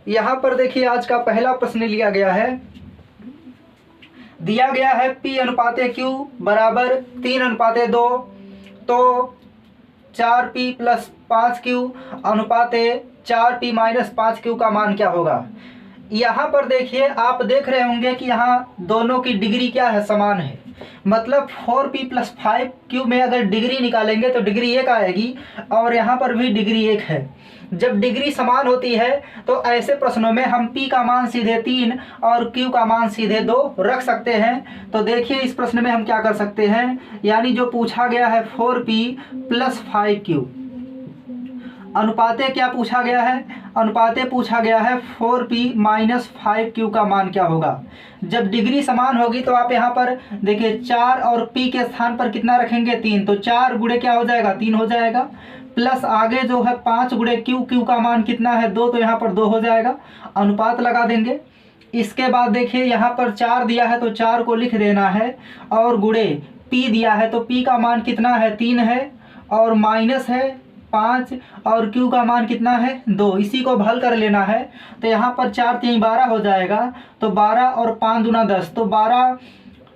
यहाँ पर देखिए आज का पहला प्रश्न लिया गया है। दिया गया है P अनुपाते Q बराबर 3:2, तो 4P + 5Q अनुपाते 4P - 5Q का मान क्या होगा। यहाँ पर देखिए आप देख रहे होंगे कि यहाँ दोनों की डिग्री क्या है, समान है। मतलब 4P + 5Q में अगर डिग्री निकालेंगे तो डिग्री 1 आएगी और यहाँ पर भी डिग्री 1 है। जब डिग्री समान होती है तो ऐसे प्रश्नों में हम P का मान सीधे 3 और Q का मान सीधे 2 रख सकते हैं। तो देखिए इस प्रश्न में हम क्या कर सकते हैं, यानी जो पूछा गया है 4P + 5Q अनुपाते क्या पूछा गया है, अनुपाते पूछा गया है 4P - 5Q का मान क्या होगा। जब डिग्री समान होगी तो आप यहाँ पर देखिए 4 और P के स्थान पर कितना रखेंगे, 3, तो 4 गुणे क्या हो जाएगा, 3 हो जाएगा। प्लस आगे जो है 5 गुणे Q का मान कितना है, 2, तो यहाँ पर 2 हो जाएगा। अनुपात लगा देंगे। इसके बाद देखिए यहाँ पर 4 दिया है तो 4 को लिख देना है और गुणे P दिया है तो P का मान कितना है, 3 है और माइनस है 5 और Q का मान कितना है, 2। इसी को हल कर लेना है तो यहाँ पर 4 3 12 हो जाएगा, तो 12 और 5 दूना 10, तो 12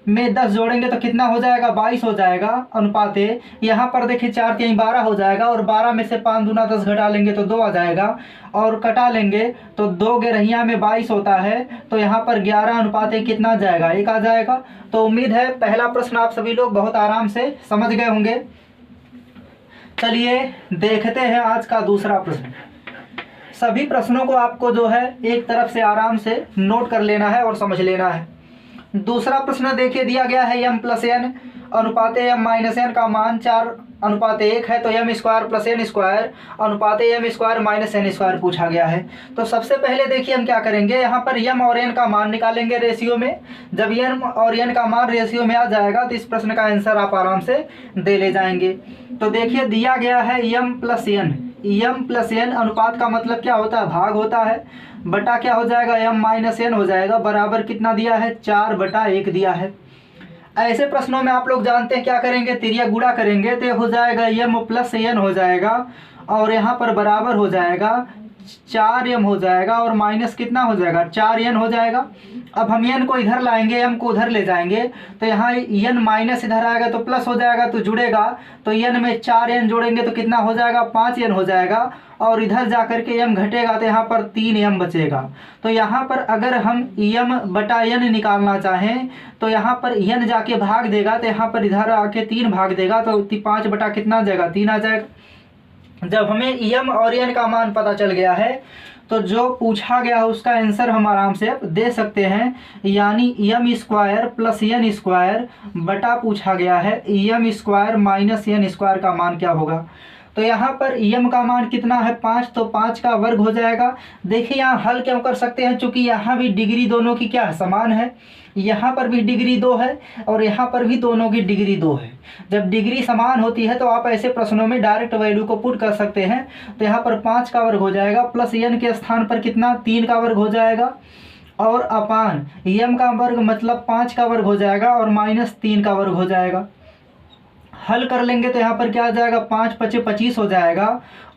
में 10 जोड़ेंगे तो कितना हो जाएगा, 22 हो जाएगा। अनुपाते यहाँ पर देखिए 4 3 12 हो जाएगा और 12 में से 5 दूना 10 घटा लेंगे तो 2 आ जाएगा और कटा लेंगे तो 2 गेरहिया में 22 होता है, तो यहाँ पर 11 अनुपाते कितना आ जाएगा, 1 आ जाएगा। तो उम्मीद है पहला प्रश्न आप सभी लोग बहुत आराम से समझ गए होंगे। चलिए देखते हैं आज का दूसरा प्रश्न। सभी प्रश्नों को आपको जो है एक तरफ से आराम से नोट कर लेना है और समझ लेना है। दूसरा प्रश्न देखिए दिया गया है m + n अनुपाते m - n का मान 4:1 है, तो m² + n² अनुपाते m² - n² पूछा गया है। तो सबसे पहले देखिए हम क्या करेंगे, यहाँ पर m और n का मान निकालेंगे रेशियो में। जब m और n का मान रेशियो में आ जाएगा तो इस प्रश्न का आंसर आप आराम से दे ले जाएंगे। तो देखिए दिया गया है m + n, m + n अनुपात का मतलब क्या होता है, भाग होता है, बटा क्या हो जाएगा, m - n हो जाएगा, बराबर कितना दिया है, 4/1 दिया है। ऐसे प्रश्नों में आप लोग जानते हैं क्या करेंगे, तिर्यक गुणा करेंगे तो हो जाएगा m + n हो जाएगा और यहाँ पर बराबर हो जाएगा 4m हो जाएगा और माइनस कितना हो जाएगा, 4n हो जाएगा। अब हम n को इधर लाएंगे, m को उधर ले जाएंगे तो यहाँ n माइनस इधर आएगा तो प्लस हो जाएगा, तो जुड़ेगा, तो n में 4n जोड़ेंगे तो कितना हो जाएगा, 5n हो जाएगा और इधर जाकर के m घटेगा तो यहाँ पर 3m बचेगा। तो यहाँ पर अगर हम m/n निकालना चाहें तो यहाँ पर n जाके भाग देगा तो यहाँ पर इधर आके 3 भाग देगा तो 5 बटा कितना आ जाएगा, 3 आ जाएगा। जब हमें m और n का मान पता चल गया है तो जो पूछा गया है उसका आंसर हम आराम से दे सकते हैं, यानी m² + n² बटा पूछा गया है m² - n² का मान क्या होगा। तो यहाँ पर m का मान कितना है, 5, तो 5 का वर्ग हो जाएगा। देखिए यहाँ हल क्यों कर सकते हैं, चूंकि यहाँ भी डिग्री दोनों की क्या है, समान है। यहाँ पर भी डिग्री 2 है और यहाँ पर भी दोनों की डिग्री 2 है। जब डिग्री समान होती है तो आप ऐसे प्रश्नों में डायरेक्ट वैल्यू को पुट कर सकते हैं। तो यहाँ पर 5 का वर्ग हो जाएगा प्लस n के स्थान पर कितना, 3 का वर्ग हो जाएगा और अपान m का वर्ग मतलब 5 का वर्ग हो जाएगा और -3 का वर्ग हो जाएगा। हल कर लेंगे तो यहाँ पर क्या आ जाएगा, 5 × 5 = 25 हो जाएगा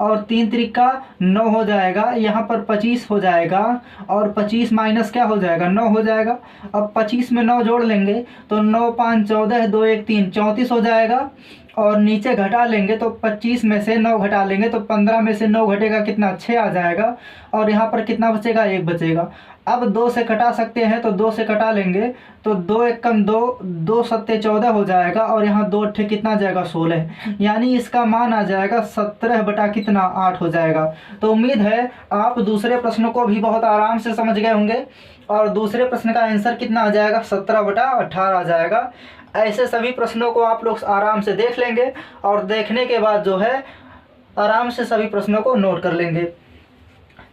और 3 त्रिका 9 हो जाएगा, यहाँ पर 25 हो जाएगा और 25 माइनस क्या हो जाएगा, 9 हो जाएगा। अब 25 में 9 जोड़ लेंगे तो 9 5 14 2 1 3 34 हो जाएगा और नीचे घटा लेंगे तो 25 में से 9 घटा लेंगे तो 15 में से 9 घटेगा कितना, 6 आ जाएगा और यहाँ पर कितना बचेगा, 1 बचेगा। अब 2 से कटा सकते हैं तो 2 से कटा लेंगे तो 2 1 कम 2, 2 7 14 हो जाएगा और यहाँ 2 8 कितना आ जाएगा, 16, यानी इसका मान आ जाएगा 17 बटा कितना, 8 हो जाएगा। तो उम्मीद है आप दूसरे प्रश्न को भी बहुत आराम से समझ गए होंगे और दूसरे प्रश्न का आंसर कितना आ जाएगा, 17 बटा 18 आ जाएगा। ऐसे सभी प्रश्नों को आप लोग आराम से देख लेंगे और देखने के बाद जो है आराम से सभी प्रश्नों को नोट कर लेंगे।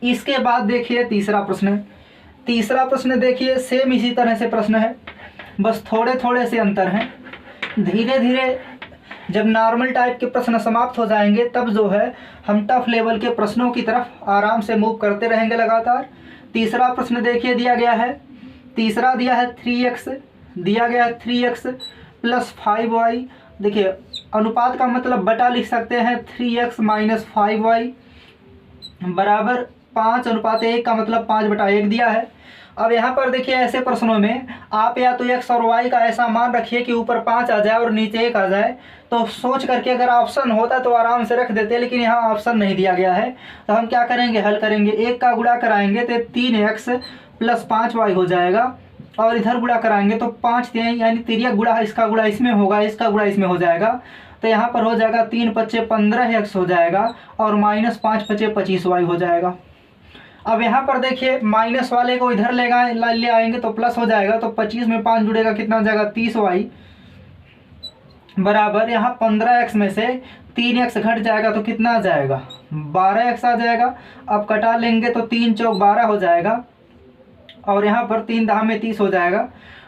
इसके बाद देखिए तीसरा प्रश्न देखिए सेम इसी तरह से प्रश्न है, बस थोड़े थोड़े से अंतर हैं। धीरे धीरे जब नॉर्मल टाइप के प्रश्न समाप्त हो जाएंगे तब जो है हम टफ लेवल के प्रश्नों की तरफ आराम से मूव करते रहेंगे लगातार। तीसरा प्रश्न देखिए दिया गया है, तीसरा दिया है 3x, दिया गया है 3x + 5y। देखिए अनुपात का मतलब बटा लिख सकते हैं, 3x - 5y बराबर 5:1 का मतलब 5/1 दिया है। अब यहाँ पर देखिए ऐसे प्रश्नों में आप या तो x और y का ऐसा मान रखिए कि ऊपर 5 आ जाए और नीचे 1 आ जाए। तो सोच करके अगर ऑप्शन होता तो आराम से रख देते, लेकिन यहाँ ऑप्शन नहीं दिया गया है। तो हम क्या करेंगे, हल करेंगे। 1 का गुणा कराएंगे तो 3x + 5y हो जाएगा, और इधर गुणा कराएंगे तो 5 3 यानी तिर्यक गुणा इसका गुणा इसमें होगा, इसका गुणा इसमें हो जाएगा। तो यहाँ पर हो जाएगा 3 × 5 = 15x हो जाएगा, और -5 × 5 = 25y हो जाएगा। अब यहाँ पर देखिए माइनस वाले को इधर ले आएंगे तो प्लस हो जाएगा। तो 25 में 5 जुड़ेगा, कितना हो जाएगा 30y, बराबर यहाँ 15x में से 3x घट जाएगा तो कितना आ जाएगा 12x आ जाएगा। अब कटा लेंगे तो 3 चौक 12 हो जाएगा, और यहाँ पर 3 दाह में 30 हो जाएगा।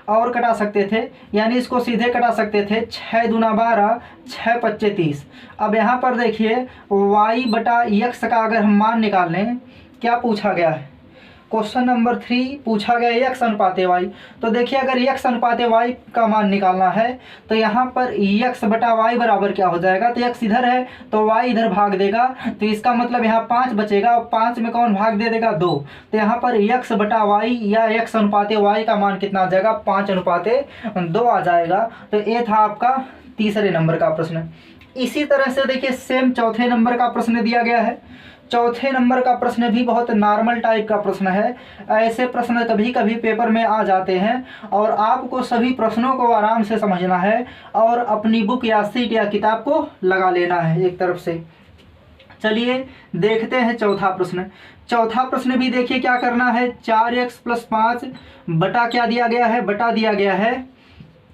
और कटा सकते थे, यानी इसको सीधे कटा सकते थे। 6 दूना 12, 6 पच्चे 30। अब यहाँ पर देखिए y/x का अगर हम मान निकाल लें, क्या पूछा गया है, क्वेश्चन नंबर 3 पूछा गया है x अनुपात y। तो देखिए अगर x अनुपात y का मान निकालना है तो यहाँ पर x/y बराबर क्या हो जाएगा, तो x इधर है तो y इधर भाग देगा, तो इसका मतलब यहाँ 5 बचेगा, और 5 में कौन भाग दे देगा 2। तो यहाँ पर x/y या x अनुपात y का मान कितना आ जाएगा 5:2 आ जाएगा। तो ये था आपका तीसरे नंबर का प्रश्न। इसी तरह से देखिए सेम चौथे नंबर का प्रश्न दिया गया है। चौथे नंबर का प्रश्न भी बहुत नॉर्मल टाइप का प्रश्न है। ऐसे प्रश्न कभी कभी पेपर में आ जाते हैं, और आपको सभी प्रश्नों को आराम से समझना है और अपनी बुक या सीट या किताब को लगा लेना है एक तरफ से। चलिए देखते हैं चौथा प्रश्न। चौथा प्रश्न भी देखिए क्या करना है। 4x + 5 बटा क्या दिया गया है, बटा दिया गया है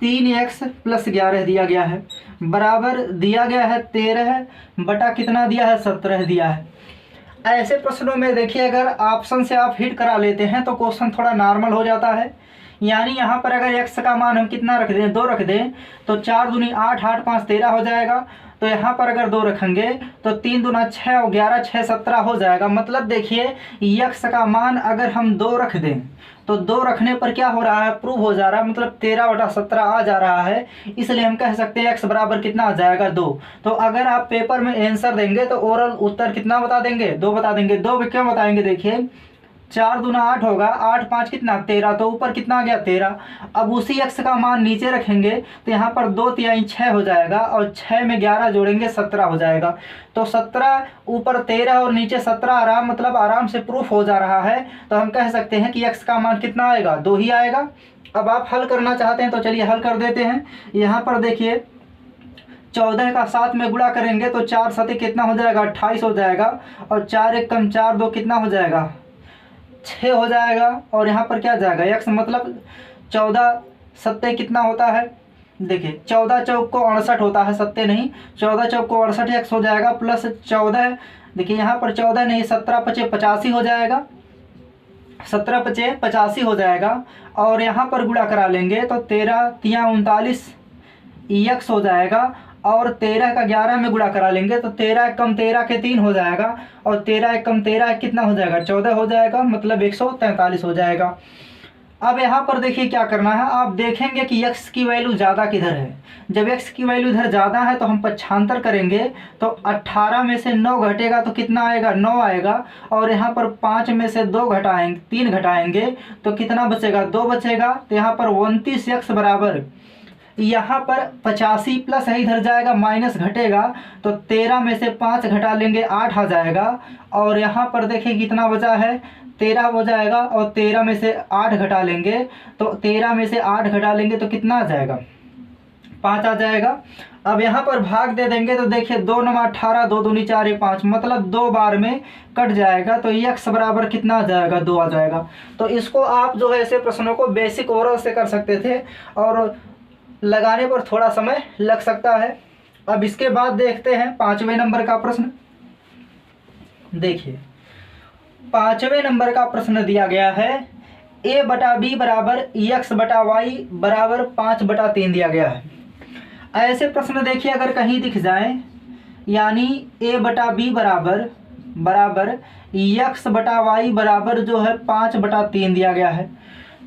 3x + 11 दिया गया है, बराबर दिया गया है 13 बटा कितना दिया है 17 दिया है। ऐसे प्रश्नों में देखिए अगर ऑप्शन से आप हिट करा लेते हैं तो क्वेश्चन थोड़ा नॉर्मल हो जाता है। यानी यहाँ पर अगर x का मान हम कितना रख दें, 2 रख दें, तो 4 दूनी 8, 8 5 13 हो जाएगा। तो यहाँ पर अगर 2 रखेंगे तो 3 दूना 6 और 11 6 17 हो जाएगा। मतलब देखिए x का मान अगर हम 2 रख दें तो 2 रखने पर क्या हो रहा है, प्रूव हो जा रहा है, मतलब 13/17 आ जा रहा है। इसलिए हम कह सकते हैं x बराबर कितना आ जाएगा 2। तो अगर आप पेपर में आंसर देंगे तो ओरल उत्तर कितना बता देंगे, 2 बता देंगे। 2 क्यों बताएंगे, देखिए 4 दूना 8 होगा, 8 5 कितना 13, तो ऊपर कितना आ गया 13। अब उसी x का मान नीचे रखेंगे तो यहाँ पर 2 तिहाई 6 हो जाएगा, और 6 में 11 जोड़ेंगे 17 हो जाएगा। तो 17 ऊपर 13 और नीचे 17 मतलब आराम से प्रूफ हो जा रहा है। तो हम कह सकते हैं कि x का मान कितना आएगा, 2 ही आएगा। अब आप हल करना चाहते हैं तो चलिए हल कर देते हैं। यहाँ पर देखिए 14 का 7 में गुणा करेंगे तो 4 7 कितना हो जाएगा 28 हो जाएगा, और 4 1 कम 4 2 कितना हो जाएगा 6 हो जाएगा। और यहाँ पर क्या जाएगा x, मतलब 14 7 कितना होता है, देखिए 14 चौक को 68 होता है, 7 नहीं, 14 चौक को 68 x हो जाएगा, प्लस 14 देखिए यहाँ पर 14 नहीं 17 5 85 हो जाएगा, 17 5 85 हो जाएगा। और यहाँ पर गुणा करा लेंगे तो 13 3 39 x हो जाएगा, और 13 का 11 में गुणा करा लेंगे तो 13 कम 13 के 3 हो जाएगा, और 13 कम 13 कितना हो जाएगा 14 हो जाएगा, मतलब 143 हो जाएगा। अब यहाँ पर देखिए क्या करना है, आप देखेंगे कि x की वैल्यू ज़्यादा किधर है। जब x की वैल्यू इधर ज़्यादा है तो हम पक्षांतर करेंगे तो 18 में से 9 घटेगा तो कितना आएगा 9 आएगा, और यहाँ पर 5 में से 3 घटाएंगे तो कितना बचेगा 2 बचेगा। तो यहाँ पर 29x बराबर यहाँ पर 85 प्लस है, इधर जाएगा माइनस घटेगा तो 13 में से 5 घटा लेंगे 8 आ जाएगा, और यहाँ पर देखिए कितना बचा है 13 हो जाएगा, और 13 में से 8 घटा लेंगे तो 13 में से 8 घटा लेंगे तो कितना आ जाएगा 5 आ जाएगा। अब यहाँ पर भाग दे देंगे तो देखिए 2 9 18 2 दूनी 4 5, मतलब 2 बार में कट जाएगा, तो x बराबर कितना आ जाएगा 2 आ जाएगा। तो इसको आप जो है ऐसे प्रश्नों को बेसिक ओरल से कर सकते थे, और लगाने पर थोड़ा समय लग सकता है। अब इसके बाद देखते हैं 5वें नंबर का प्रश्न। देखिए 5वें नंबर का प्रश्न दिया गया है a/b बराबर x/y बराबर 5/3 दिया गया है। ऐसे प्रश्न देखिए अगर कहीं दिख जाए, यानी a/b बराबर x/y बराबर जो है 5/3 दिया गया है,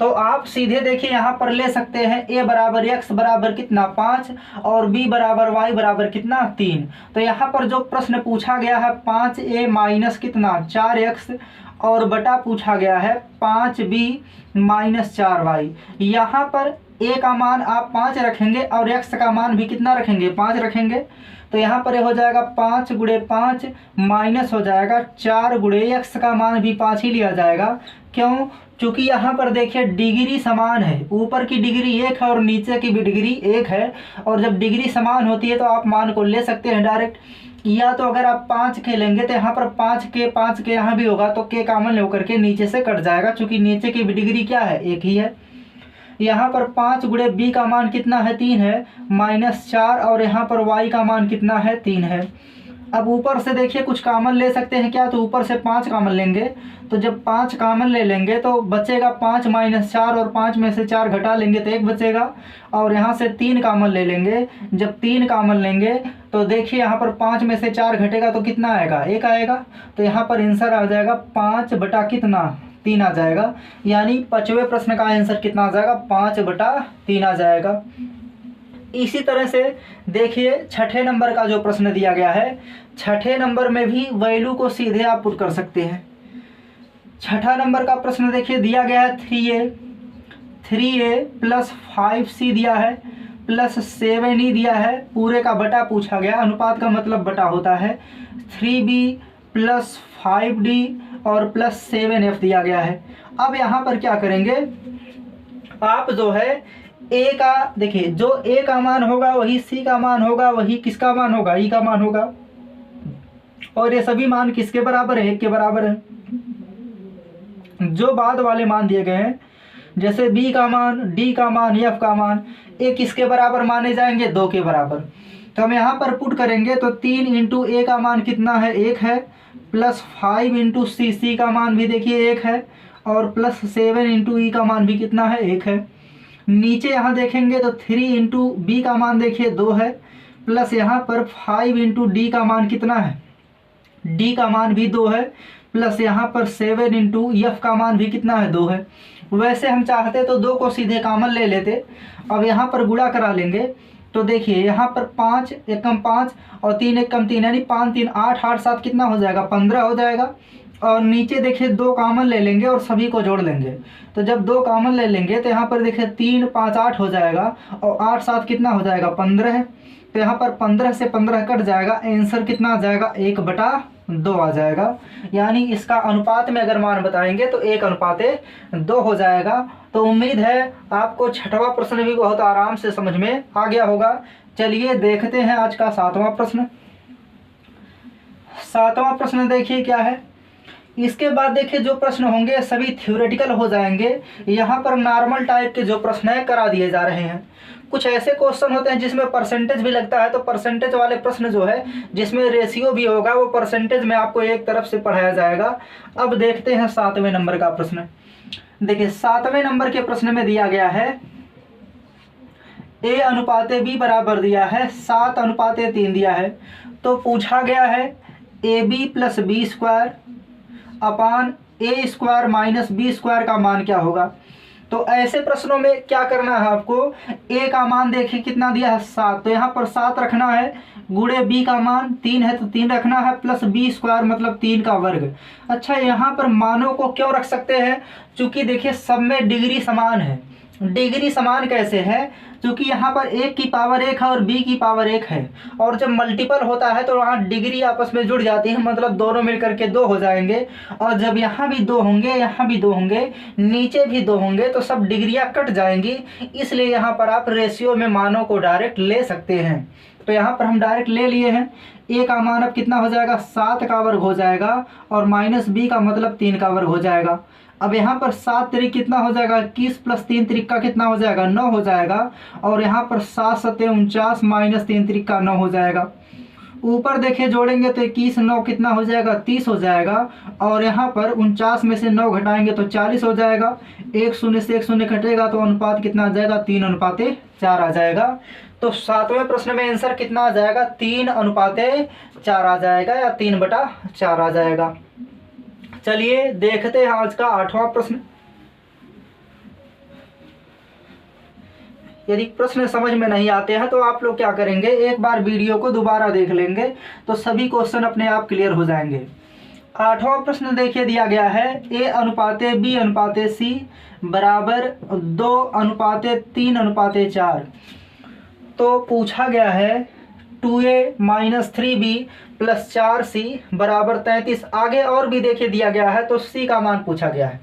तो आप सीधे देखिए यहाँ पर ले सकते हैं a बराबर x बराबर कितना 5 और b बराबर y बराबर कितना 3। तो यहाँ पर जो प्रश्न पूछा गया है 5a माइनस कितना 4x और बटा पूछा गया है 5b माइनस 4y। यहाँ पर a का मान आप 5 रखेंगे और x का मान भी कितना रखेंगे, 5 रखेंगे। तो यहाँ पर हो जाएगा 5 गुणे 5 माइनस हो जाएगा 4 गुणे x का मान भी 5 ही लिया जाएगा। क्यों? चूँकि यहाँ पर देखिए डिग्री समान है, ऊपर की डिग्री 1 है और नीचे की भी डिग्री 1 है, और जब डिग्री समान होती है तो आप मान को ले सकते हैं डायरेक्ट। या तो अगर आप 5 के लेंगे तो यहाँ पर 5 के यहाँ भी होगा तो के कॉमन ले होकर के नीचे से कट जाएगा, चूँकि नीचे की भी डिग्री क्या है, 1 ही है। यहाँ पर 5 गुणे b का मान कितना है, 3 है, माइनस 4, और यहाँ पर y का मान कितना है, 3 है। अब ऊपर से देखिए कुछ कॉमन ले सकते हैं क्या, तो ऊपर से 5 कॉमन लेंगे। तो जब 5 कॉमन ले लेंगे तो बचेगा 5 माइनस 4, और 5 में से 4 घटा लेंगे तो 1 बचेगा, और यहाँ से 3 कॉमन ले लेंगे। जब 3 कॉमन लेंगे तो देखिए यहाँ पर 5 में से 4 घटेगा तो कितना आएगा, 1 आएगा। तो यहाँ पर आंसर आ जाएगा 5 बटा कितना, 3 आ जाएगा। यानी 5वें प्रश्न का आंसर कितना आ जाएगा, 5 बटा 3 आ जाएगा। इसी तरह से देखिए 6ठे नंबर का जो प्रश्न दिया गया है, 6ठे नंबर में भी वैल्यू को सीधे आप पुट कर सकते हैं। 6ठा नंबर का प्रश्न देखिए दिया गया है 3a प्लस 5c दिया है प्लस 7e दिया है, पूरे का बटा पूछा गया। अनुपात का मतलब बटा होता है। 3b प्लस 5d और प्लस 7f दिया गया है। अब यहाँ पर क्या करेंगे, आप जो है a का देखिए, जो a का मान होगा वही c का मान होगा, वही किसका मान होगा, e का मान होगा। और ये सभी मान किसके बराबर है, 1 के बराबर है। जो बाद वाले मान दिए गए हैं जैसे b का मान, d का मान, f का मान, ये किसके बराबर माने जाएंगे, 2 के बराबर। तो हम यहाँ पर पुट करेंगे तो 3 इंटू a का मान कितना है, 1 है, प्लस 5 इंटू c का मान भी देखिए 1 है, और प्लस 7 इंटू e का मान भी कितना है, 1 है। नीचे यहाँ देखेंगे तो 3 इंटू b का मान देखिए 2 है, प्लस यहाँ पर 5 इंटू d का मान कितना है, d का मान भी 2 है, प्लस यहाँ पर 7 इंटू f का मान भी कितना है, 2 है। वैसे हम चाहते तो 2 को सीधे कॉमन ले लेते। अब यहाँ पर गुणा करा लेंगे तो देखिए यहाँ पर 5 एकम 5 और 3 एकम 3, यानी 5 3 8 8 7 कितना हो जाएगा, 15 हो जाएगा। और नीचे देखिए 2 कॉमन ले लेंगे और सभी को जोड़ लेंगे। तो जब 2 कॉमन ले लेंगे तो यहाँ पर देखिए 3 5 8 हो जाएगा, और 8 7 कितना हो जाएगा, 15 है। तो यहाँ पर 15 से 15 कट जाएगा, आंसर कितना आ जाएगा, 1 बटा 2 आ जाएगा। यानी इसका अनुपात में अगर मान बताएंगे तो 1:2 हो जाएगा। तो उम्मीद है आपको 6वां प्रश्न भी बहुत आराम से समझ में आ गया होगा। चलिए देखते हैं आज का 7वां प्रश्न। 7वां प्रश्न देखिए क्या है। इसके बाद देखिए जो प्रश्न होंगे सभी थ्योरेटिकल हो जाएंगे। यहाँ पर नॉर्मल टाइप के जो प्रश्न है करा दिए जा रहे हैं। कुछ ऐसे क्वेश्चन होते हैं जिसमें परसेंटेज भी लगता है, तो परसेंटेज वाले प्रश्न जो है जिसमें रेशियो भी होगा वो परसेंटेज में आपको एक तरफ से पढ़ाया जाएगा। अब देखते हैं 7वें नंबर का प्रश्न। देखिए 7वें नंबर के प्रश्न में दिया गया है a अनुपात b बराबर दिया है 7:3 दिया है। तो पूछा गया है ab plus B square upon A square minus B square का मान क्या होगा। तो ऐसे प्रश्नों में क्या करना है आपको, a का मान देखिए कितना दिया है 7, तो यहाँ पर 7 रखना है, गुणे b का मान 3 है तो 3 रखना है, प्लस बी स्क्वायर मतलब 3 का वर्ग। अच्छा यहाँ पर मानों को क्यों रख सकते हैं, चूँकि देखिए सब में डिग्री समान है। डिग्री समान कैसे है, क्योंकि यहाँ पर 1 की पावर 1 है और b की पावर 1 है, और जब मल्टीपल होता है तो वहाँ डिग्री आपस में जुड़ जाती है, मतलब दोनों मिलकर के 2 हो जाएंगे। और जब यहाँ भी 2 होंगे, यहाँ भी 2 होंगे, नीचे भी 2 होंगे, तो सब डिग्रियाँ कट जाएंगी। इसलिए यहाँ पर आप रेशियो में मानों को डायरेक्ट ले सकते हैं। तो यहाँ पर हम डायरेक्ट ले लिए हैं। a का मान अब कितना हो जाएगा, 7 का वर्ग हो जाएगा, और माइनस b का मतलब 3 का वर्ग हो जाएगा। अब यहाँ पर 7 त्रिक कितना हो जाएगा, 21 प्लस 3 त्रिक का कितना हो जाएगा, 9 हो जाएगा। और यहाँ पर 7 7 49 माइनस 3 त्रिक का 9 हो जाएगा। ऊपर देखिए जोड़ेंगे तो 21 9 कितना हो जाएगा, 30 हो जाएगा। और यहाँ पर 49 में से 9 घटाएंगे तो 40 हो जाएगा। 1 0 से 1 0 घटेगा तो अनुपात कितना आ जाएगा, 3:4 आ जाएगा। तो 7वें प्रश्न में आंसर कितना आ जाएगा, 3:4 आ जाएगा, या 3/4 आ जाएगा। चलिए देखते हैं आज का 8वां प्रश्न। यदि प्रश्न समझ में नहीं आते हैं तो आप लोग क्या करेंगे, एक बार वीडियो को दोबारा देख लेंगे तो सभी क्वेश्चन अपने आप क्लियर हो जाएंगे। 8वां प्रश्न देखिए दिया गया है A अनुपाते B अनुपाते C बराबर 2 अनुपाते 3 अनुपाते 4। तो पूछा गया है 2A minus 3B plus 4C बराबर 33। आगे और भी देखिए दिया गया है तो C का मान पूछा गया है।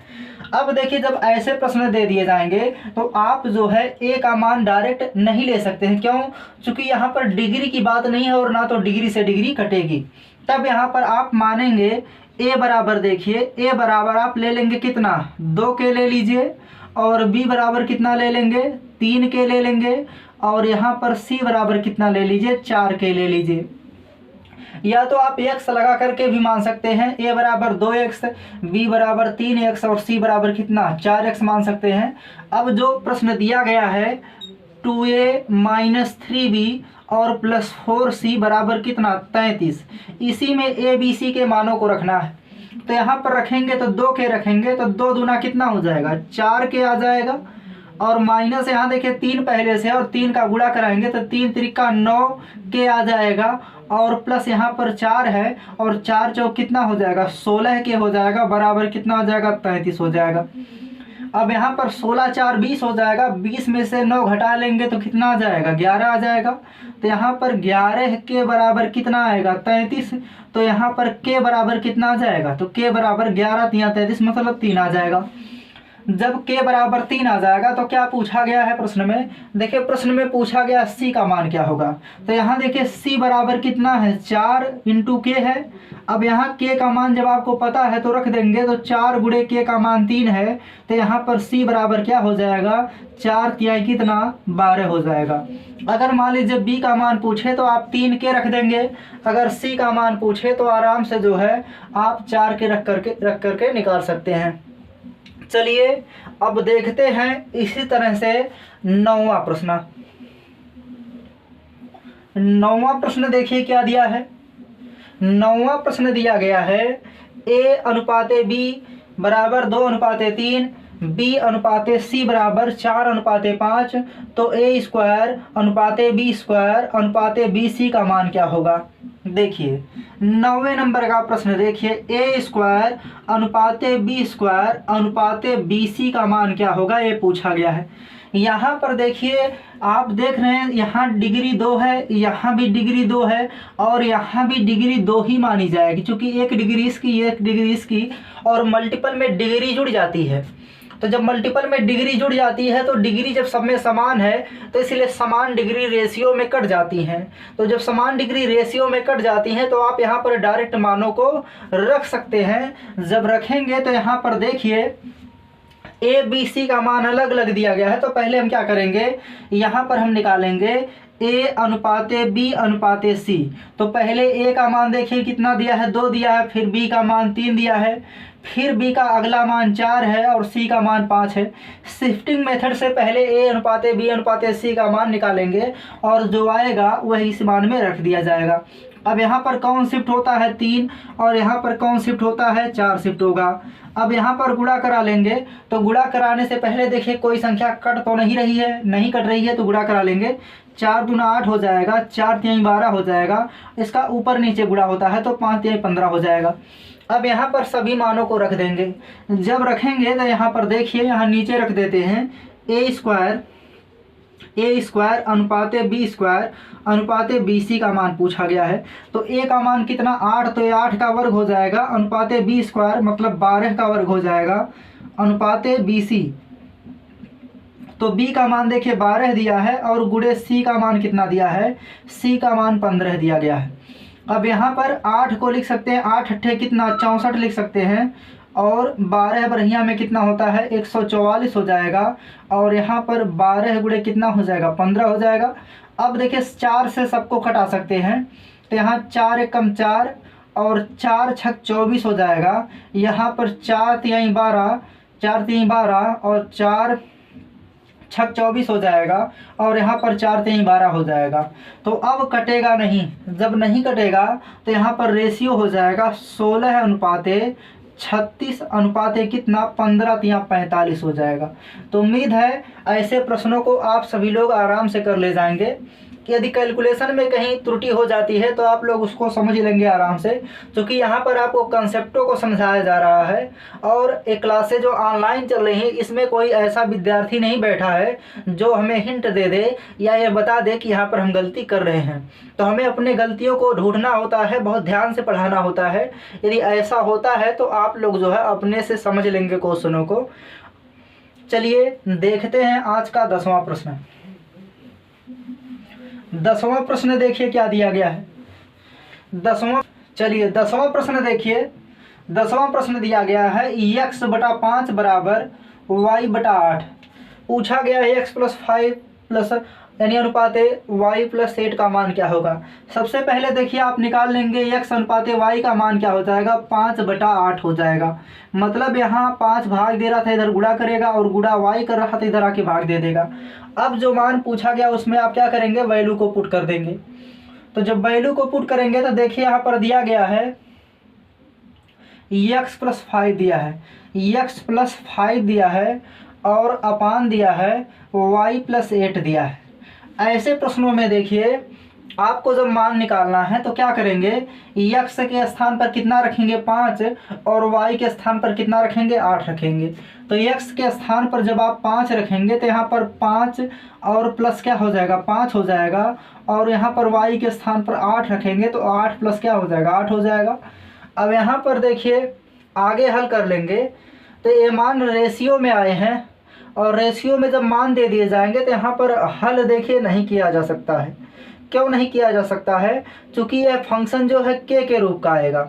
अब देखिए जब ऐसे प्रश्न दे दिए जाएंगे तो आप जो है A का मान डायरेक्ट नहीं ले सकते हैं। क्यों? क्योंकि यहाँ पर डिग्री की बात नहीं है और ना तो डिग्री से डिग्री कटेगी। तब यहाँ पर आप मानेंगे A बराबर, देखिए A बराबर आप ले लेंगे कितना, 2 के ले लीजिए, और B बराबर कितना ले लेंगे, 3 के ले लेंगे, और यहाँ पर C बराबर कितना ले लीजिए, 4 के ले लीजिए। या तो आप x लगा करके भी मान सकते हैं, A बराबर 2x, B बराबर 3x और C बराबर कितना 4x मान सकते हैं। अब जो प्रश्न दिया गया है 2A माइनस 3B और प्लस 4C बराबर कितना 33, इसी में A B C के मानों को रखना है। तो यहाँ पर रखेंगे तो 2 के रखेंगे तो 2 दूना कितना हो जाएगा, 4 के आ जाएगा, और माइनस यहाँ देखिए 3 पहले से और 3 का गुणा कराएंगे तो 3 त्रिका 9 के आ जाएगा, और प्लस यहाँ पर 4 है और 4 चौक कितना हो जाएगा 16 के हो जाएगा, बराबर कितना हो जाएगा 33 हो जाएगा। अब यहाँ पर 16 4 20 हो जाएगा, 20 में से 9 घटा लेंगे तो कितना आ जाएगा 11 आ जाएगा। तो यहाँ पर 11 के बराबर कितना आएगा 33, तो यहाँ पर के बराबर कितना आ जाएगा, तो के बराबर 11 3 33 मतलब 3 आ जाएगा। जब के बराबर 3 आ जाएगा तो क्या पूछा गया है प्रश्न में, देखिए प्रश्न में पूछा गया C का मान क्या होगा। तो यहाँ देखिए C बराबर कितना है 4 इंटू के है। अब यहाँ के का मान जब आपको पता है तो रख देंगे, तो 4 गुणे के का मान 3 है, तो यहाँ पर C बराबर क्या हो जाएगा 4 तिहाई कितना 12 हो जाएगा। अगर मान लीजिए B का मान पूछे तो आप 3 के रख देंगे, अगर C का मान पूछे तो आराम से जो है आप 4 के रख करके निकाल सकते हैं। चलिए अब देखते हैं इसी तरह से 9वां प्रश्न। 9वां प्रश्न देखिए क्या दिया है। 9वां प्रश्न दिया गया है A अनुपाते B बराबर 2 अनुपाते 3, B अनुपाते C बराबर 4 अनुपाते 5। तो A स्क्वायर अनुपाते B स्क्वायर अनुपाते BC का मान क्या होगा। देखिए 9वें नंबर का प्रश्न देखिए, A स्क्वायर अनुपाते B स्क्वायर अनुपाते BC का मान क्या होगा, ये पूछा गया है। यहाँ पर देखिए आप देख रहे हैं यहाँ डिग्री 2 है, यहाँ भी डिग्री 2 है, और यहाँ भी डिग्री 2 ही मानी जाएगी, क्योंकि एक डिग्री इसकी एक डिग्री इसकी, और मल्टीपल में डिग्री जुड़ जाती है। तो जब मल्टीपल में डिग्री जुड़ जाती है तो डिग्री जब सब में समान है तो इसलिए समान डिग्री रेशियो में कट जाती हैं। तो जब समान डिग्री रेशियो में कट जाती हैं तो आप यहाँ पर डायरेक्ट मानों को रख सकते हैं। जब रखेंगे तो यहाँ पर देखिए ए बी सी का मान अलग अलग दिया गया है, तो पहले हम क्या करेंगे, यहाँ पर हम निकालेंगे A अनुपाते B अनुपाते C। तो पहले A का मान देखिए कितना दिया है 2 दिया है, फिर B का मान 3 दिया है, फिर B का अगला मान 4 है और C का मान 5 है। शिफ्टिंग मेथड से पहले A अनुपाते B अनुपाते C का मान निकालेंगे और जो आएगा वही इस मान में रख दिया जाएगा। अब यहाँ पर कौन शिफ्ट होता है 3 और यहाँ पर कौन शिफ्ट होता है 4 शिफ्ट होगा। अब यहाँ पर गुणा करा लेंगे, तो गुणा कराने से पहले देखिए कोई संख्या कट तो नहीं रही है, नहीं कट रही है तो गुणा करा लेंगे। 4 दूना 8 हो जाएगा, 4 तिहाई 12 हो जाएगा, इसका ऊपर नीचे गुणा होता है तो 5 तिहाई 15 हो जाएगा। अब यहाँ पर सभी मानों को रख देंगे। जब रखेंगे तो यहाँ पर देखिए यहाँ नीचे रख देते हैं ए स्क्वायर अनुपाते बी स्क्वायर अनुपाते बी सी का मान पूछा गया है। तो ए का मान कितना 8, तो ये 8 का वर्ग हो जाएगा, अनुपाते बी स्क्वायर मतलब 12 का वर्ग हो जाएगा, अनुपाते बी सी। तो बी का मान देखिए 12 दिया है और गुणे सी का मान कितना दिया है, सी का मान 15 दिया गया है। अब यहाँ पर 8 को लिख सकते हैं, 8 अट्ठे कितना 64 लिख सकते हैं, और 12 बरहिया में कितना होता है 144 हो जाएगा, और यहाँ पर 12 गुणे कितना हो जाएगा 15 हो जाएगा। अब देखिए 4 से सबको कटा सकते हैं, तो यहाँ 4 एकम 4 और 4 छक 24 हो जाएगा। यहाँ पर 4 तिहाई 12, 4 तिहाई 12 और 4 छक 24 हो जाएगा, और यहाँ पर 4 तिहाई 12 हो जाएगा। तो अब कटेगा नहीं, जब नहीं कटेगा तो यहाँ पर रेशियो हो जाएगा 16 अनुपाते 36 अनुपाते कितना 15 तिहाई 45 हो जाएगा। तो उम्मीद है ऐसे प्रश्नों को आप सभी लोग आराम से कर ले जाएंगे। यदि कैलकुलेशन में कहीं त्रुटि हो जाती है तो आप लोग उसको समझ लेंगे आराम से, क्योंकि यहाँ पर आपको कंसेप्टों को समझाया जा रहा है। और ये क्लासें जो ऑनलाइन चल रही हैं इसमें कोई ऐसा विद्यार्थी नहीं बैठा है जो हमें हिंट दे दे या ये बता दे कि यहाँ पर हम गलती कर रहे हैं। तो हमें अपने गलतियों को ढूंढना होता है, बहुत ध्यान से पढ़ाना होता है। यदि ऐसा होता है तो आप लोग जो है अपने से समझ लेंगे क्वेश्चनों को। चलिए देखते हैं आज का 10वां प्रश्न। 10वां प्रश्न देखिए क्या दिया गया है। 10वां प्रश्न देखिए। 10वां प्रश्न दिया गया है x/5 बराबर y/8। पूछा गया है x+5 प्लस यानी अनुपात y+8 का मान क्या होगा। सबसे पहले देखिए आप निकाल लेंगे x अनुपात y का मान क्या हो जाएगा, 5/8 हो जाएगा। मतलब यहाँ 5 भाग दे रहा था, इधर गुणा करेगा, और गुणा y कर रहा था, इधर आके भाग दे देगा। अब जो मान पूछा गया उसमें आप क्या करेंगे, वैल्यू को पुट कर देंगे। तो जब वैल्यू को पुट करेंगे तो देखिए यहाँ पर दिया गया है x+5 दिया है, x+5 दिया है और अपान दिया है y+8 दिया है। ऐसे प्रश्नों में देखिए आपको जब मान निकालना है तो क्या करेंगे, x के स्थान पर कितना रखेंगे 5 और y के स्थान पर कितना रखेंगे 8 रखेंगे। तो x के स्थान पर जब आप 5 रखेंगे तो यहाँ पर 5 और प्लस क्या हो जाएगा 5 हो जाएगा, और यहाँ पर y के स्थान पर 8 रखेंगे तो 8 प्लस क्या हो जाएगा 8 हो जाएगा। अब यहाँ पर देखिए आगे हल कर लेंगे तो ये मान रेशियो में आए हैं, और रेशियो में जब मान दे दिए जाएंगे तो यहाँ पर हल देखिए नहीं किया जा सकता है। क्यों नहीं किया जा सकता है, क्योंकि यह फंक्शन जो है के रूप का आएगा।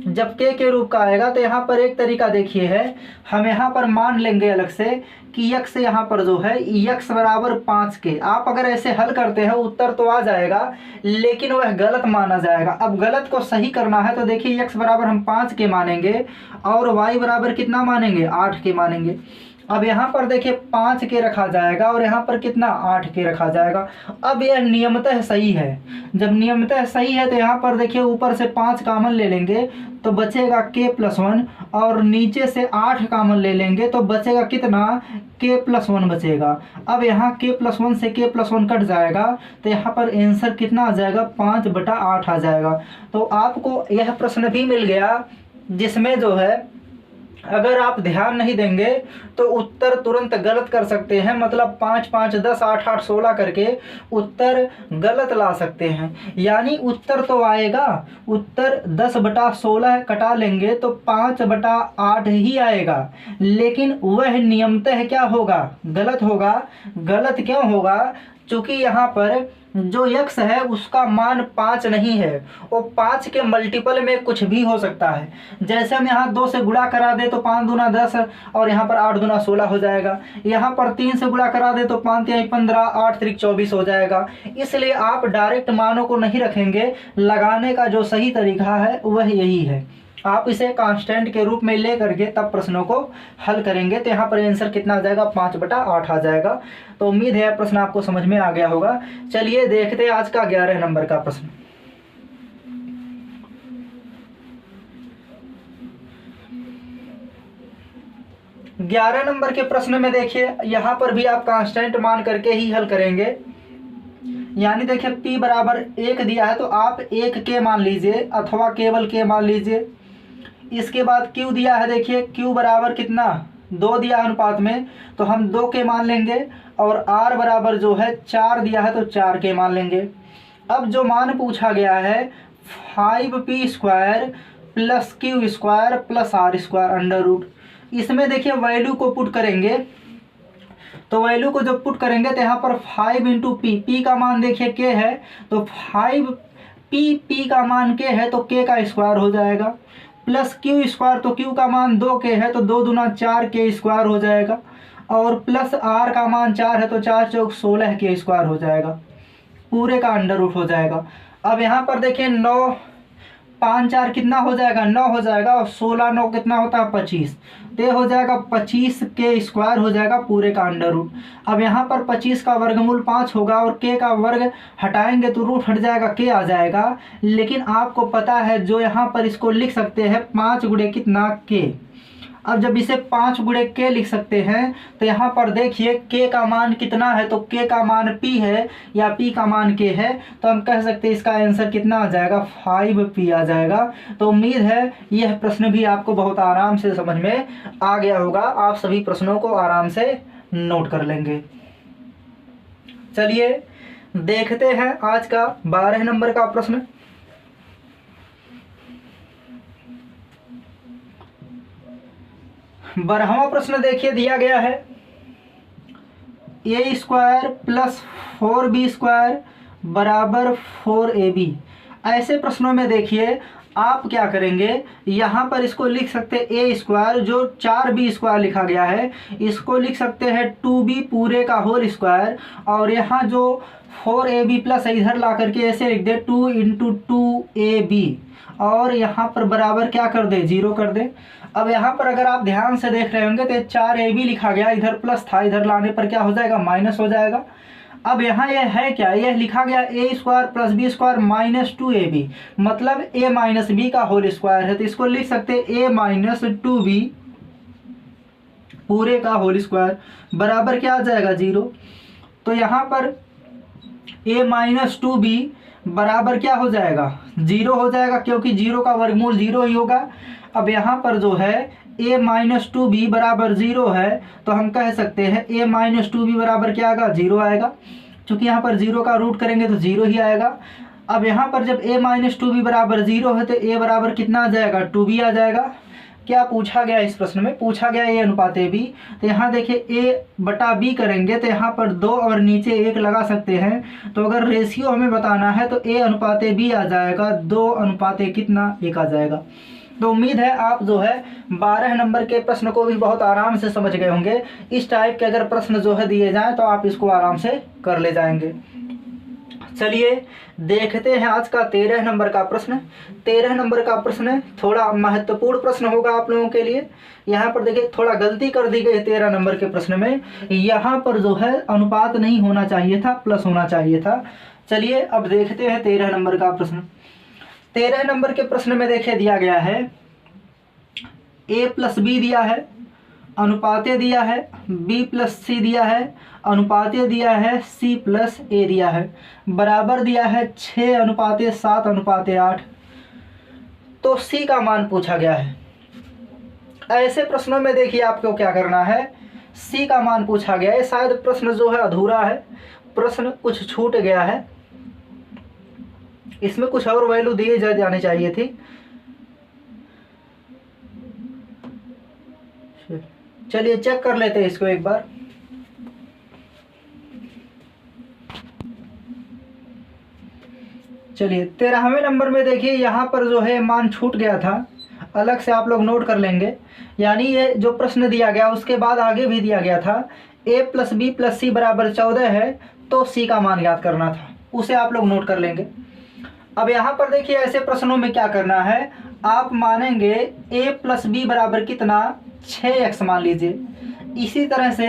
जब के रूप का आएगा तो यहाँ पर एक तरीका देखिए है, हम यहाँ पर मान लेंगे अलग से कि x यहाँ पर जो है x बराबर 5 के। आप अगर ऐसे हल करते हैं उत्तर तो आ जाएगा, लेकिन वह गलत माना जाएगा। अब गलत को सही करना है तो देखिए x बराबर हम 5 के मानेंगे और y बराबर कितना मानेंगे 8 के मानेंगे। अब यहाँ पर देखिए 5 के रखा जाएगा और यहाँ पर कितना 8 के रखा जाएगा। अब यह नियमतः सही है। जब नियमतः सही है तो यहाँ पर देखिए ऊपर से 5 कामन ले लेंगे तो बचेगा k+1, और नीचे से 8 कामन ले लेंगे तो बचेगा कितना k+1 बचेगा। अब यहाँ k+1 से k+1 कट जाएगा तो यहाँ पर आंसर कितना आ जाएगा 5/8 आ जाएगा। तो आपको यह प्रश्न भी मिल गया जिसमें जो है अगर आप ध्यान नहीं देंगे तो उत्तर तुरंत गलत कर सकते हैं। मतलब 5 5 10 8 8 16 करके उत्तर गलत ला सकते हैं। यानी उत्तर तो आएगा, उत्तर 10/16 कटा लेंगे तो 5/8 ही आएगा, लेकिन वह नियमतः क्या होगा गलत होगा। गलत क्यों होगा, क्योंकि यहाँ पर जो x है उसका मान 5 नहीं है, वो 5 के मल्टीपल में कुछ भी हो सकता है। जैसे हम यहाँ 2 से गुणा करा दे तो 5 दूना 10 और यहाँ पर 8 दूना 16 हो जाएगा। यहाँ पर 3 से गुणा करा दे तो 5 3 15 8 3 24 हो जाएगा। इसलिए आप डायरेक्ट मानों को नहीं रखेंगे, लगाने का जो सही तरीका है वह यही है। आप इसे कांस्टेंट के रूप में ले करके तब प्रश्नों को हल करेंगे तो यहाँ पर आंसर कितना आ जाएगा 5/8 आ जाएगा। तो उम्मीद है प्रश्न आपको समझ में आ गया होगा। चलिए देखते हैं आज का 11 नंबर का प्रश्न। ग्यारह नंबर के प्रश्न में देखिए यहाँ पर भी आप कांस्टेंट मान करके ही हल करेंगे। यानी देखिए p बराबर 1 दिया है तो आप 1 के मान लीजिए अथवा केवल के मान लीजिए। इसके बाद q दिया है, देखिए q बराबर कितना 2 दिया है अनुपात में तो हम 2 के मान लेंगे, और r बराबर जो है 4 दिया है तो 4 के मान लेंगे। अब जो मान पूछा गया है 5p² plus q² plus r² under root, इसमें देखिए वैल्यू को पुट करेंगे। तो वैल्यू को जब पुट करेंगे तो यहाँ पर 5 × p, p का मान देखिए k है तो 5p का मान k है तो k का स्क्वायर हो जाएगा, प्लस q² तो q का मान 2k है तो 2 दूना 4k² हो जाएगा, और प्लस r का मान 4 है तो 4 चौक 16k² हो जाएगा, पूरे का अंडर रूट हो जाएगा। अब यहाँ पर देखिए 9 5 4 कितना हो जाएगा 9 हो जाएगा, और 16 9 कितना होता है 25, तो हो जाएगा 25k² हो जाएगा पूरे का अंडर रूट। अब यहाँ पर 25 का वर्गमूल 5 होगा और k का वर्ग हटाएंगे तो रूट हट जाएगा, k आ जाएगा। लेकिन आपको पता है जो यहाँ पर इसको लिख सकते हैं 5 गुणे कितना k। अब जब इसे 5 गुणे k लिख सकते हैं तो यहाँ पर देखिए k का मान कितना है, तो k का मान p है या p का मान k है, तो हम कह सकते हैं इसका आंसर कितना आ जाएगा, 5p आ जाएगा। तो उम्मीद है यह प्रश्न भी आपको बहुत आराम से समझ में आ गया होगा, आप सभी प्रश्नों को आराम से नोट कर लेंगे। चलिए देखते हैं आज का 12 नंबर का प्रश्न। बारहवां प्रश्न देखिए दिया गया है, a square plus 4b square बराबर 4ab। ऐसे प्रश्नों में देखिए आप क्या करेंगे, यहाँ पर इसको लिख सकते हैं a स्क्वायर, जो 4b स्क्वायर लिखा गया है इसको लिख सकते हैं 2b पूरे का होल स्क्वायर, और यहाँ जो 4ab प्लस इधर ला करके ऐसे लिख दे 2 इंटू 2ab, और यहाँ पर बराबर क्या कर दे, 0 कर दे। अब यहाँ पर अगर आप ध्यान से देख रहे होंगे तो 4ab लिखा गया, इधर प्लस था, इधर लाने पर क्या हो जाएगा, माइनस हो जाएगा। अब यहाँ यह है क्या, यह लिखा गया a square plus b square minus 2ab, मतलब a माइनस b का होल स्क्वायर है, तो इसको लिख सकते हैं a माइनस 2b पूरे का होल स्क्वायर बराबर क्या आ जाएगा, 0। तो यहाँ पर a माइनस 2b बराबर क्या हो जाएगा, 0 हो जाएगा, क्योंकि 0 का वर्गमूल 0 ही होगा। अब यहाँ पर जो है a माइनस 2b बराबर 0 है, तो हम कह सकते हैं a माइनस 2b बराबर क्या आएगा, 0 आएगा, क्योंकि यहाँ पर 0 का रूट करेंगे तो 0 ही आएगा। अब यहाँ पर जब a माइनस 2b बराबर 0 है तो a बराबर कितना आ जाएगा, 2b आ जाएगा। क्या पूछा गया इस प्रश्न में, पूछा गया a अनुपात b, तो यहाँ देखिए a बटा b करेंगे तो यहाँ पर 2 और नीचे 1 लगा सकते हैं, तो अगर रेशियो हमें बताना है तो a अनुपात b आ जाएगा 2 अनुपात कितना, 1 आ जाएगा। तो उम्मीद है आप जो है 12 नंबर के प्रश्न को भी बहुत आराम से समझ गए होंगे। इस टाइप के अगर प्रश्न जो है दिए जाएं तो आप इसको आराम से कर ले जाएंगे। चलिए देखते हैं आज का 13 नंबर का प्रश्न। 13 नंबर का प्रश्न थोड़ा महत्वपूर्ण प्रश्न होगा आप लोगों के लिए। यहाँ पर देखिए थोड़ा गलती कर दी गई 13 नंबर के प्रश्न में, यहाँ पर जो है अनुपात नहीं होना चाहिए था, प्लस होना चाहिए था। चलिए अब देखते हैं 13 नंबर का प्रश्न। 13 नंबर के प्रश्न में देखिए दिया गया है a प्लस बी दिया है, अनुपाते दिया है, b प्लस सी दिया है, अनुपाते दिया है, c प्लस a दिया है, बराबर दिया है 6 अनुपाते 7 अनुपाते 8। तो c का मान पूछा गया है। ऐसे प्रश्नों में देखिए आपको क्या करना है, c का मान पूछा गया है, शायद प्रश्न जो है अधूरा है, प्रश्न कुछ छूट गया है, इसमें कुछ और वैल्यू दिए जाने चाहिए थी। चलिए चेक कर लेते हैं इसको एक बार। चलिए 13वें नंबर में देखिए यहाँ पर जो है मान छूट गया था, अलग से आप लोग नोट कर लेंगे। यानी ये जो प्रश्न दिया गया उसके बाद आगे भी दिया गया था a प्लस बी प्लस सी बराबर 14 है, तो c का मान याद करना था, उसे आप लोग नोट कर लेंगे। अब यहाँ पर देखिए ऐसे प्रश्नों में क्या करना है, आप मानेंगे a प्लस बी बराबर कितना, 6x मान लीजिए। इसी तरह से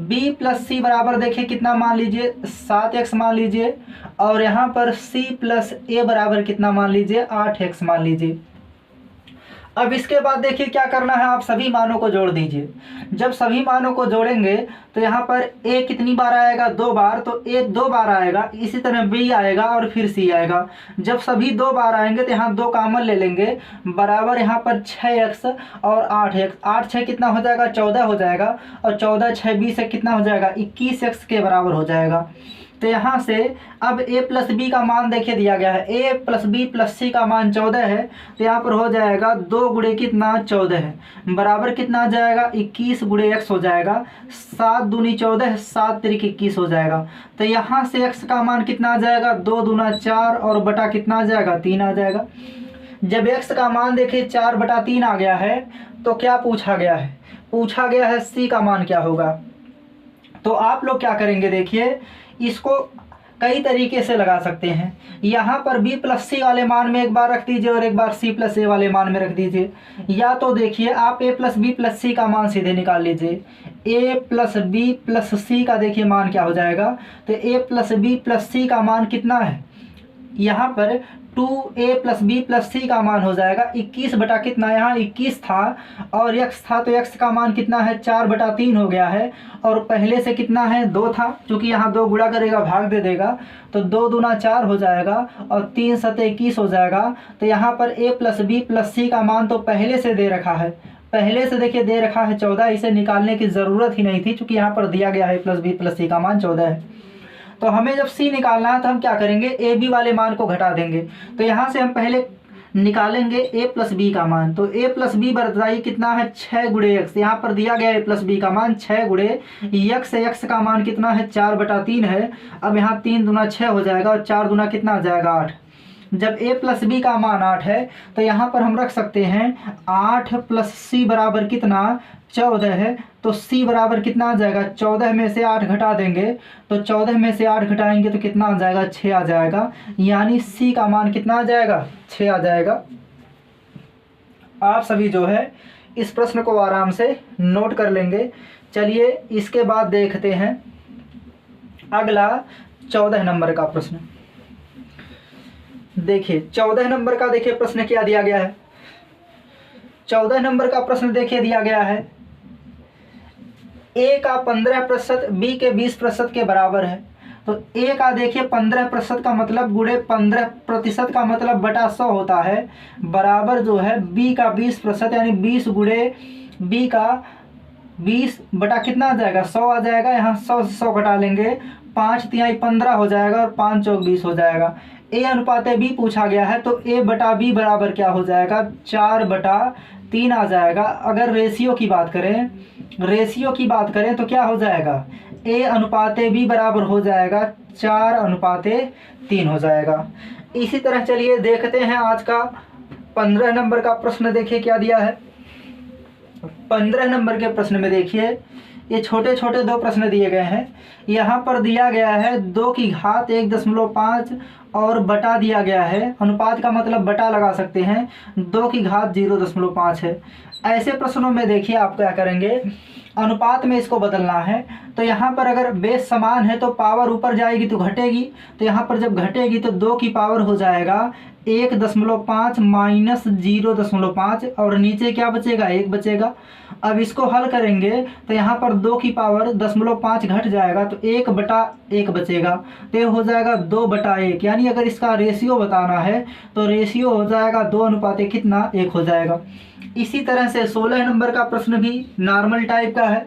b प्लस सी बराबर देखिए कितना मान लीजिए, 7x मान लीजिए, और यहाँ पर c प्लस a बराबर कितना मान लीजिए, 8x मान लीजिए। अब इसके बाद देखिए क्या करना है, आप सभी मानों को जोड़ दीजिए। जब सभी मानों को जोड़ेंगे तो यहाँ पर a कितनी बार आएगा, 2 बार, तो a 2 बार आएगा, इसी तरह b आएगा और फिर c आएगा। जब सभी 2 बार आएंगे तो यहाँ 2 कॉमन ले लेंगे, बराबर यहाँ पर 6x और 8x, 8 6 कितना हो जाएगा, 14 हो जाएगा, और 14 6 20 से कितना हो जाएगा, 21x के बराबर हो जाएगा। तो यहाँ से अब a प्लस बी का मान देखिए दिया गया है, a प्लस बी प्लस सी का मान 14 है, तो यहाँ पर हो जाएगा 2 गुणे कितना, 14 है, बराबर कितना आ जाएगा, 21 गुणे x हो जाएगा, 7 दूनी 14, 7 तिरिक 21 हो जाएगा। तो यहाँ से x का मान कितना आ जाएगा, 2 दूना 4 और बटा कितना आ जाएगा, 3 आ जाएगा। जब x का मान देखिए 4 बटा 3 आ गया है, तो क्या पूछा गया है, पूछा गया है c का मान क्या होगा। तो आप लोग क्या करेंगे, देखिए इसको कई तरीके से लगा सकते हैं। यहाँ पर b प्लस सी वाले मान में एक बार रख दीजिए और एक बार c प्लस ए वाले मान में रख दीजिए, या तो देखिए आप a प्लस बी प्लस सी का मान सीधे निकाल लीजिए। a प्लस बी प्लस सी का देखिए मान क्या हो जाएगा, तो a प्लस बी प्लस सी का मान कितना है, यहाँ पर 2a + b + c का मान हो जाएगा 21 बटा कितना, यहाँ 21 था और x था तो x का मान कितना है 4/3 हो गया है। और पहले से कितना है 2 था, क्योंकि यहाँ 2 गुणा करेगा भाग दे देगा तो 2 दूना 4 हो जाएगा और 3 सते 21 हो जाएगा। तो यहाँ पर a + b + c का मान तो पहले से दे रखा है, पहले से देखिए दे रखा है 14, इसे निकालने की ज़रूरत ही नहीं थी क्योंकि यहाँ पर दिया गया है a + b + c का मान 14 है। तो हमें जब c निकालना है तो हम क्या करेंगे, a b वाले मान को घटा देंगे। तो यहाँ से हम पहले निकालेंगे a + b का मान। तो a + b बताइए कितना है 6 × x, यहाँ पर दिया गया a + b का मान 6 × x का मान कितना है 4/3 है। अब यहाँ 3 दूना 6 हो जाएगा और 4 दूना कितना आ जाएगा 8। जब a + b का मान 8 है तो यहाँ पर हम रख सकते हैं 8 + c बराबर कितना 14 है। तो c बराबर कितना आ जाएगा, 14 में से 8 घटा देंगे तो 14 में से 8 घटाएंगे तो कितना आ जाएगा 6 आ जाएगा, यानी c का मान कितना आ जाएगा 6 आ जाएगा। आप सभी जो है इस प्रश्न को आराम से नोट कर लेंगे। चलिए इसके बाद देखते हैं अगला 14 नंबर का प्रश्न। देखिए 14 नंबर का देखिए प्रश्न क्या दिया गया है। 14 नंबर का प्रश्न देखिए दिया गया है a का 15% b के 20% के बराबर है। तो a का देखिए 15% का मतलब गुणे 15% का मतलब बटा 100 होता है, बराबर जो है b का 20% यानी 20 गुणे b का 20 बटा कितना आ जाएगा 100 आ जाएगा। यहाँ 100 से 100 घटा लेंगे, 5 तिहाई 15 हो जाएगा और 5 चौक 20 हो जाएगा। a अनुपात b पूछा गया है तो a/b बराबर क्या हो जाएगा 4/3 आ जाएगा। अगर रेशियो की बात करें तो क्या हो जाएगा a अनुपात b बराबर हो जाएगा 4/3 हो जाएगा। इसी तरह चलिए देखते हैं आज का 15 नंबर का प्रश्न। देखिए क्या दिया है 15 नंबर के प्रश्न में। देखिए ये छोटे छोटे 2 प्रश्न दिए गए हैं। यहाँ पर दिया गया है 2 की घात 1.5 और बटा दिया गया है, अनुपात का मतलब बटा लगा सकते हैं, 2 की घात 0.5 है। ऐसे प्रश्नों में देखिए आप क्या करेंगे, अनुपात में इसको बदलना है। तो यहाँ पर अगर बेस समान है तो पावर ऊपर जाएगी तो घटेगी, तो यहाँ पर जब घटेगी तो 2 की पावर हो जाएगा 1.5 माइनस 0.5 और नीचे क्या बचेगा 1 बचेगा। अब इसको हल करेंगे तो यहाँ पर 2 की पावर 0.5 घट जाएगा तो 1/1 बचेगा, तो ये हो जाएगा 2/1। यानी अगर इसका रेशियो बताना है तो रेशियो हो जाएगा 2 अनुपात कितना 1 हो जाएगा। इसी तरह से 16 नंबर का प्रश्न भी नॉर्मल टाइप का है।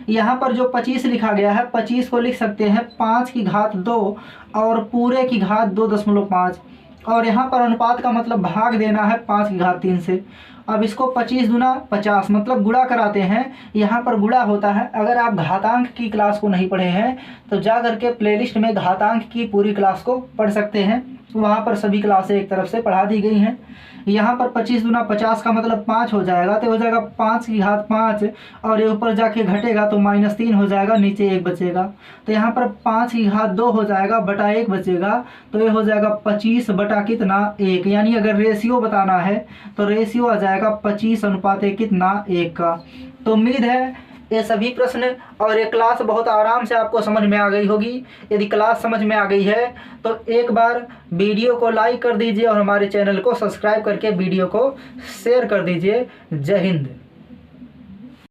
यहाँ पर जो 25 लिखा गया है 25 को लिख सकते हैं 5 की घात 2 और पूरे की घात 2.5 और यहाँ पर अनुपात का मतलब भाग देना है 5 की घात 3 से। अब इसको 25 दूना 50 मतलब गुणा कराते हैं, यहाँ पर गुणा होता है। अगर आप घातांक की क्लास को नहीं पढ़े हैं तो जा करके प्लेलिस्ट में घातांक की पूरी क्लास को पढ़ सकते हैं, वहाँ पर सभी क्लासें एक तरफ से पढ़ा दी गई हैं। यहाँ पर 25 दूना 50 का मतलब 5 हो जाएगा, तो हो जाएगा 5 की घात 5 और ये ऊपर जाके घटेगा तो -3 हो जाएगा, नीचे 1 बचेगा। तो यहाँ पर 5 की घात 2 हो जाएगा बटा 1 बचेगा, तो ये हो जाएगा 25 बटा कितना 1। यानी अगर रेशियो बताना है तो रेशियो आ जाएगा 25 अनुपात कितना 1 का। तो उम्मीद है ये सभी प्रश्न और ये क्लास बहुत आराम से आपको समझ में आ गई होगी। यदि क्लास समझ में आ गई है तो एक बार वीडियो को लाइक कर दीजिए और हमारे चैनल को सब्सक्राइब करके वीडियो को शेयर कर दीजिए। जय हिंद।